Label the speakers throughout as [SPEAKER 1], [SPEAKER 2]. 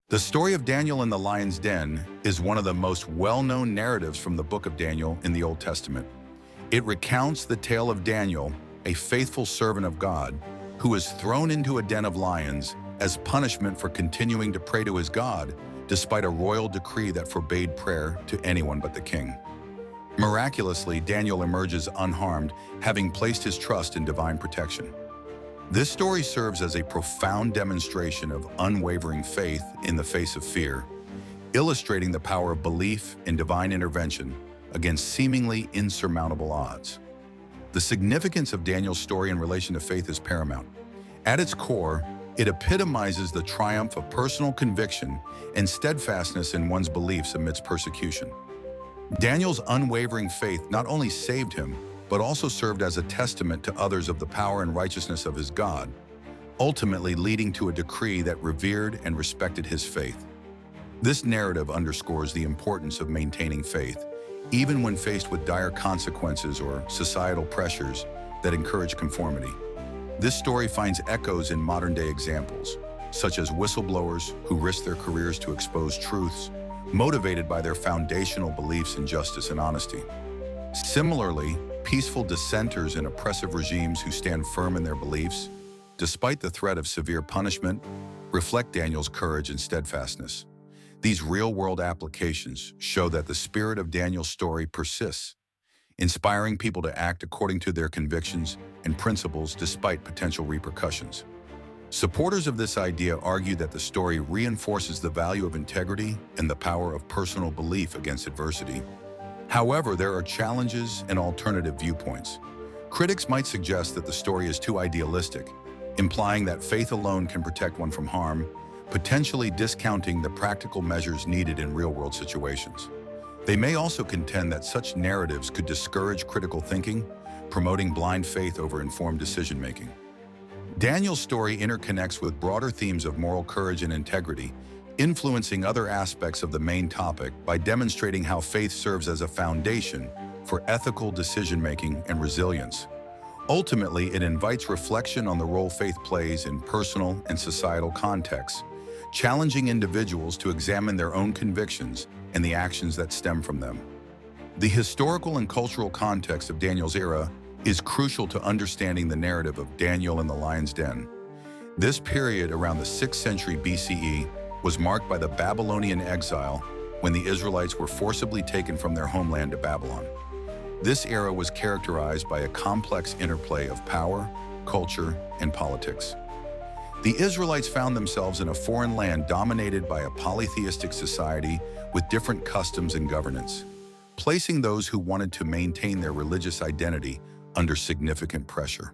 [SPEAKER 1] The story of Daniel in the lion's den is one of the most well-known narratives from the book of Daniel in the Old Testament. It recounts the tale of Daniel, a faithful servant of God, who is thrown into a den of lions as punishment for continuing to pray to his God, despite a royal decree that forbade prayer to anyone but the king. Miraculously, Daniel emerges unharmed, having placed his trust in divine protection. This story serves as a profound demonstration of unwavering faith in the face of fear, illustrating the power of belief in divine intervention against seemingly insurmountable odds. The significance of Daniel's story in relation to faith is paramount. At its core, it epitomizes the triumph of personal conviction and steadfastness in one's beliefs amidst persecution. Daniel's unwavering faith not only saved him, but also served as a testament to others of the power and righteousness of his God, ultimately leading to a decree that revered and respected his faith. This narrative underscores the importance of maintaining faith, even when faced with dire consequences or societal pressures that encourage conformity. This story finds echoes in modern-day examples, such as whistleblowers who risk their careers to expose truths, motivated by their foundational beliefs in justice and honesty. Similarly, peaceful dissenters in oppressive regimes who stand firm in their beliefs, despite the threat of severe punishment, reflect Daniel's courage and steadfastness. These real-world applications show that the spirit of Daniel's story persists, inspiring people to act according to their convictions and principles despite potential repercussions. Supporters of this idea argue that the story reinforces the value of integrity and the power of personal belief against adversity. However, there are challenges and alternative viewpoints. Critics might suggest that the story is too idealistic, implying that faith alone can protect one from harm, potentially discounting the practical measures needed in real-world situations. They may also contend that such narratives could discourage critical thinking, promoting blind faith over informed decision-making. Daniel's story interconnects with broader themes of moral courage and integrity, influencing other aspects of the main topic by demonstrating how faith serves as a foundation for ethical decision-making and resilience. Ultimately, it invites reflection on the role faith plays in personal and societal contexts, challenging individuals to examine their own convictions and the actions that stem from them. The historical and cultural context of Daniel's era is crucial to understanding the narrative of Daniel in the lion's den. This period, around the 6th century BCE, was marked by the Babylonian exile when the Israelites were forcibly taken from their homeland to Babylon. This era was characterized by a complex interplay of power, culture, and politics. The Israelites found themselves in a foreign land dominated by a polytheistic society with different customs and governance, placing those who wanted to maintain their religious identity under significant pressure.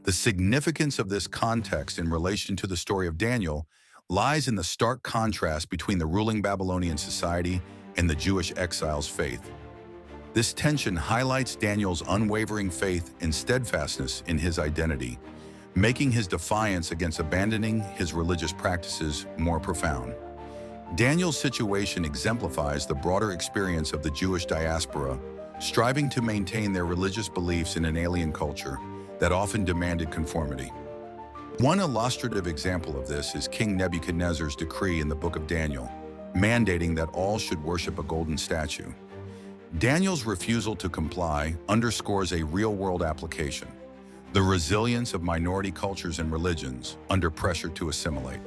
[SPEAKER 1] The significance of this context in relation to the story of Daniel lies in the stark contrast between the ruling Babylonian society and the Jewish exiles' faith. This tension highlights Daniel's unwavering faith and steadfastness in his identity, making his defiance against abandoning his religious practices more profound. Daniel's situation exemplifies the broader experience of the Jewish diaspora, striving to maintain their religious beliefs in an alien culture that often demanded conformity. One illustrative example of this is King Nebuchadnezzar's decree in the book of Daniel, mandating that all should worship a golden statue. Daniel's refusal to comply underscores a real-world application: the resilience of minority cultures and religions under pressure to assimilate.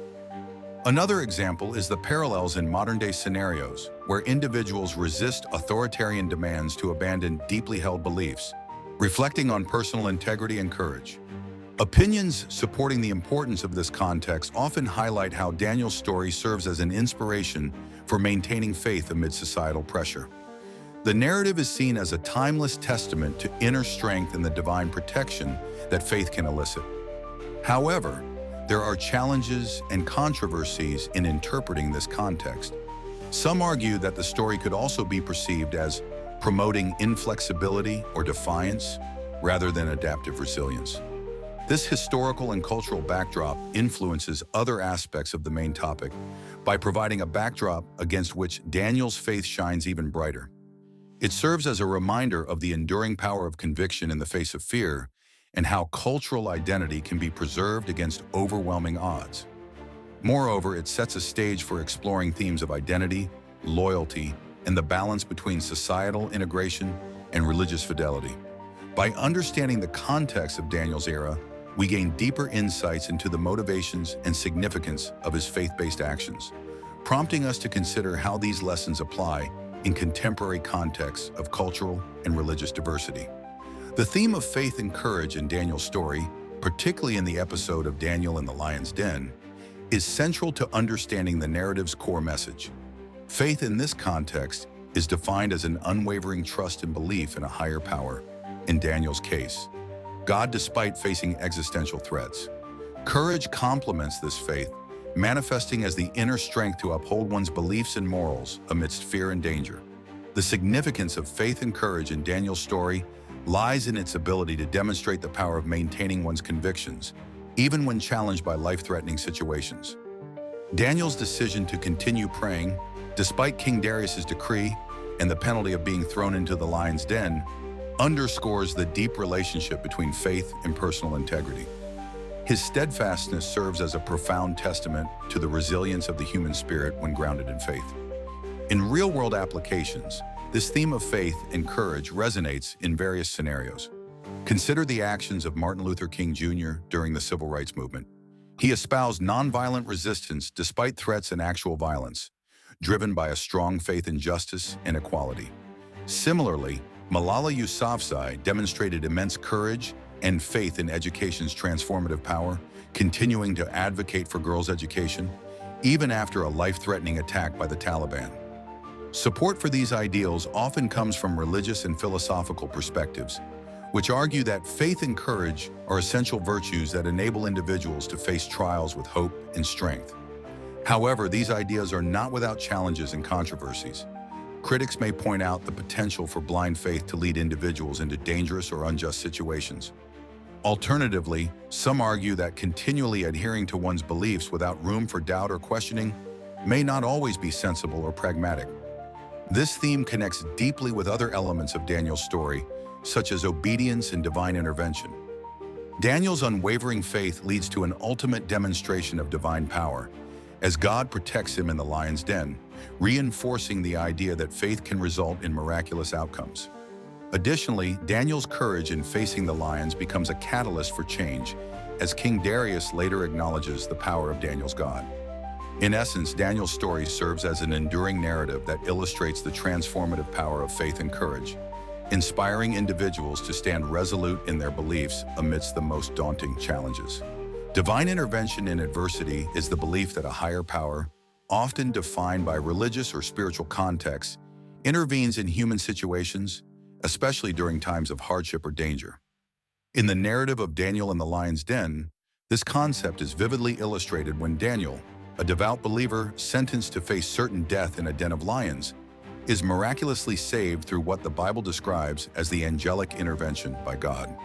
[SPEAKER 1] Another example is the parallels in modern-day scenarios where individuals resist authoritarian demands to abandon deeply held beliefs, reflecting on personal integrity and courage. Opinions supporting the importance of this context often highlight how Daniel's story serves as an inspiration for maintaining faith amid societal pressure. The narrative is seen as a timeless testament to inner strength and the divine protection that faith can elicit. However, there are challenges and controversies in interpreting this context. Some argue that the story could also be perceived as promoting inflexibility or defiance rather than adaptive resilience. This historical and cultural backdrop influences other aspects of the main topic by providing a backdrop against which Daniel's faith shines even brighter. It serves as a reminder of the enduring power of conviction in the face of fear and how cultural identity can be preserved against overwhelming odds. Moreover, it sets a stage for exploring themes of identity, loyalty, and the balance between societal integration and religious fidelity. By understanding the context of Daniel's era, we gain deeper insights into the motivations and significance of his faith-based actions, prompting us to consider how these lessons apply in contemporary contexts of cultural and religious diversity. The theme of faith and courage in Daniel's story, particularly in the episode of Daniel in the Lion's Den, is central to understanding the narrative's core message. Faith in this context is defined as an unwavering trust and belief in a higher power, in Daniel's case, God despite facing existential threats. Courage complements this faith, manifesting as the inner strength to uphold one's beliefs and morals amidst fear and danger. The significance of faith and courage in Daniel's story lies in its ability to demonstrate the power of maintaining one's convictions, even when challenged by life-threatening situations. Daniel's decision to continue praying, despite King Darius's decree and the penalty of being thrown into the lion's den, underscores the deep relationship between faith and personal integrity. His steadfastness serves as a profound testament to the resilience of the human spirit when grounded in faith. In real-world applications, this theme of faith and courage resonates in various scenarios. Consider the actions of Martin Luther King Jr. during the Civil Rights Movement. He espoused nonviolent resistance despite threats and actual violence, driven by a strong faith in justice and equality. Similarly, Malala Yousafzai demonstrated immense courage and faith in education's transformative power, continuing to advocate for girls' education, even after a life-threatening attack by the Taliban. Support for these ideals often comes from religious and philosophical perspectives, which argue that faith and courage are essential virtues that enable individuals to face trials with hope and strength. However, these ideas are not without challenges and controversies. Critics may point out the potential for blind faith to lead individuals into dangerous or unjust situations. Alternatively, some argue that continually adhering to one's beliefs without room for doubt or questioning may not always be sensible or pragmatic. This theme connects deeply with other elements of Daniel's story, such as obedience and divine intervention. Daniel's unwavering faith leads to an ultimate demonstration of divine power, as God protects him in the lion's den, reinforcing the idea that faith can result in miraculous outcomes. Additionally, Daniel's courage in facing the lions becomes a catalyst for change, as King Darius later acknowledges the power of Daniel's God. In essence, Daniel's story serves as an enduring narrative that illustrates the transformative power of faith and courage, inspiring individuals to stand resolute in their beliefs amidst the most daunting challenges. Divine intervention in adversity is the belief that a higher power, often defined by religious or spiritual contexts, intervenes in human situations, especially during times of hardship or danger. In the narrative of Daniel in the Lion's Den, this concept is vividly illustrated when Daniel, a devout believer sentenced to face certain death in a den of lions, is miraculously saved through what the Bible describes as the angelic intervention by God.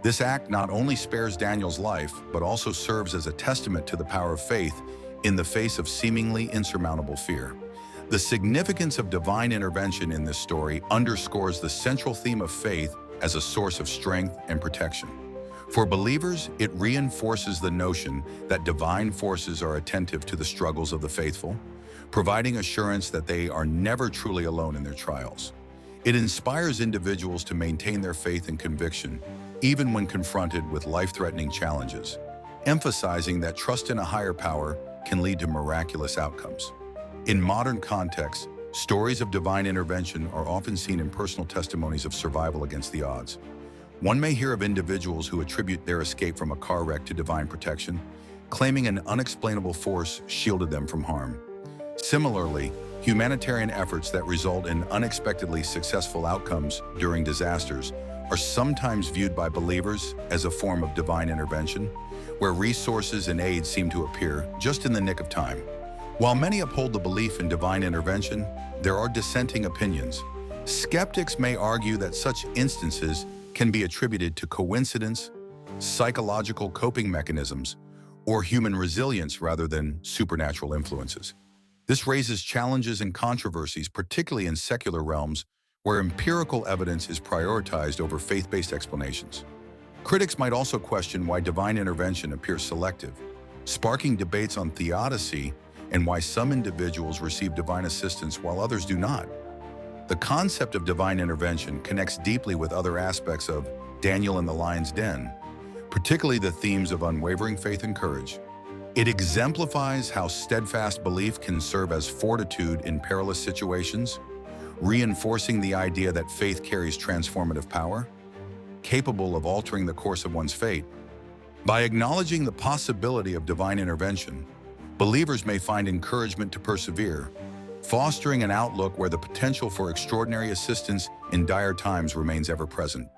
[SPEAKER 1] This act not only spares Daniel's life, but also serves as a testament to the power of faith in the face of seemingly insurmountable fear. The significance of divine intervention in this story underscores the central theme of faith as a source of strength and protection. For believers, it reinforces the notion that divine forces are attentive to the struggles of the faithful, providing assurance that they are never truly alone in their trials. It inspires individuals to maintain their faith and conviction, even when confronted with life-threatening challenges, emphasizing that trust in a higher power can lead to miraculous outcomes. In modern contexts, stories of divine intervention are often seen in personal testimonies of survival against the odds. One may hear of individuals who attribute their escape from a car wreck to divine protection, claiming an unexplainable force shielded them from harm. Similarly, humanitarian efforts that result in unexpectedly successful outcomes during disasters are sometimes viewed by believers as a form of divine intervention, where resources and aid seem to appear just in the nick of time. While many uphold the belief in divine intervention, there are dissenting opinions. Skeptics may argue that such instances can be attributed to coincidence, psychological coping mechanisms, or human resilience rather than supernatural influences. This raises challenges and controversies, particularly in secular realms where empirical evidence is prioritized over faith-based explanations. Critics might also question why divine intervention appears selective, sparking debates on theodicy and why some individuals receive divine assistance while others do not. The concept of divine intervention connects deeply with other aspects of Daniel in the Lion's Den, particularly the themes of unwavering faith and courage. It exemplifies how steadfast belief can serve as fortitude in perilous situations, reinforcing the idea that faith carries transformative power, capable of altering the course of one's fate. By acknowledging the possibility of divine intervention, believers may find encouragement to persevere, fostering an outlook where the potential for extraordinary assistance in dire times remains ever present.